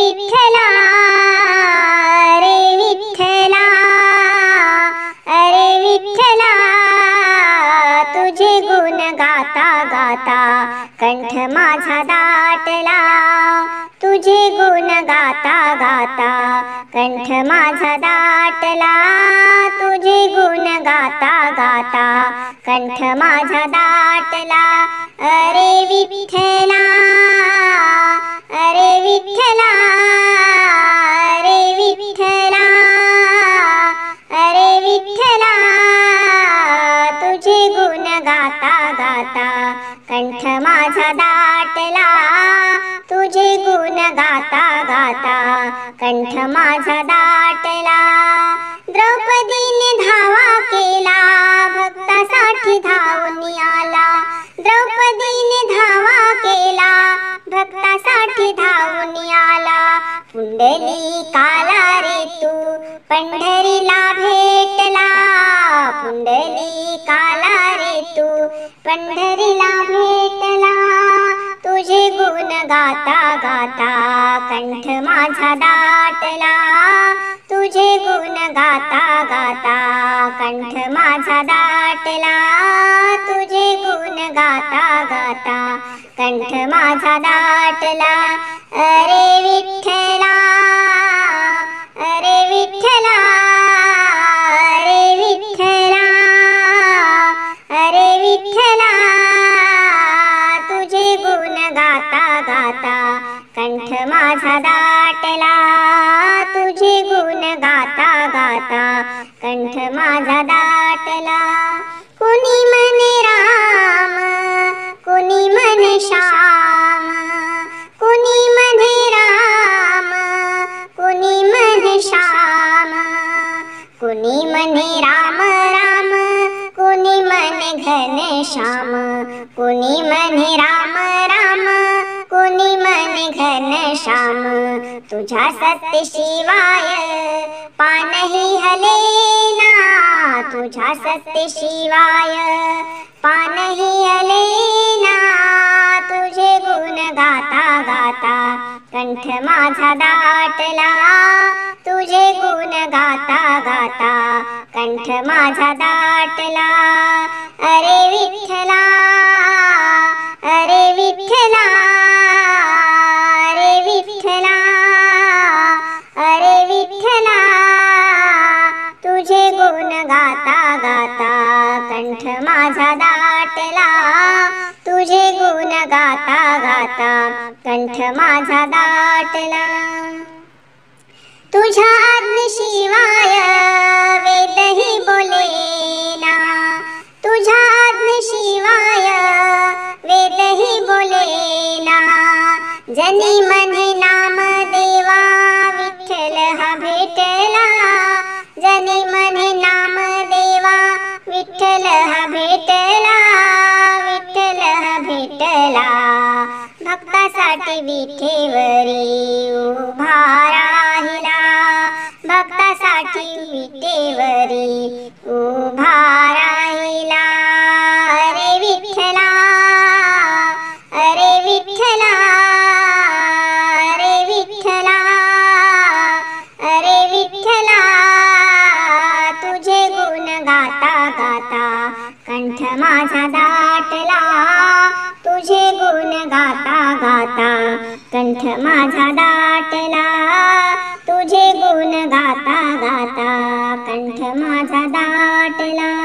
विठ्ठला रे विठ्ठला, अरे विठ्ठला तुझे गुण गाता गाता कंठ माझा दाटला, तुझे गुण गाता गाता कंठ माझा दाटला, तुझे गुण गाता गाता कंठ माझा दाटला। अरे विठ्ठला अरे विठ्ठला, अरे विठ्ठला, अरे विठ्ठला तुझे गुण गाता गाता कंठ माझा दाटला, तुझे गुण गाता गाता कंठ माझा दाटला। द्रौपदीने धावा केला भक्तासाठी धावून आला, द्रौपदीने धावा केला भक्तासाठी धावून आला। पुंडलिकाला रे तू पंढरीला भेटला, पुंडलिकाला रे तू पंढरीला भेटला, तुझे गुण गाता गाता कंठ माझा दाटला, तुझे गुण गाता गाता कंठ माझा दाटला, तुझे गुण गाता गाता कंठ माझा दाटला। अरे विठ्ठला अरे विठ्ठला, अरे विठ्ठला, अरे विठ्ठला तुझे गुण गाता गाता कंठ माझा दाटला, तुझे गुण गाता गाता कंठ माझा दाटला। कोणी म्हणे राम कोणी म्हणे श्याम, कोणी म्हणे राम कोणी म्हणे श्याम, कोणी म्हणे राम राम कोणी म्हणे घनश्याम, कोणी म्हणे राम राम कोणी म्हणे घनश्याम, तुझ्या सत्यशिवाय पानही हलेना, तुझ्या सत्यशिवाय पानही हलेना, तुझे गुण गाता गाता कंठ माझा दाटला, तुझे गुण गाता गाता कंठ माझा दाटला। अरे विठ्ठला अरे विठ्ठला, अरे विठ्ठला, अरे विठ्ठला तुझे गुण गाता गाता कंठ माझा दाटला, तुझे गुण गाता गाता कंठ माझा दाटला। तुझ्या आज्ञेशिवाय वेदही बोलेना, तुझ्या आज्ञेशिवाय वेदही बोलेना, जनी म्हणे नाम देवा विठ्ठल हा भेटला, जनी म्हणे नाम देवा विठ्ठल हा भेटला, विठ्ठल हा भेटला, भक्तासाठी विठेवरी उभा राहिला, भक्तासाठी विठेवरी उभा राहिला। अरे विठ्ठला अरे विठ्ठला, अरे विठ्ठला, अरे विठ्ठला तुझे गुण गाता गाता कंठ माझा दाटला, तुझे गुण गाता गाता कंठ माझा दाटला, तुझे गुण गाता गाता कंठ माझा दाटला।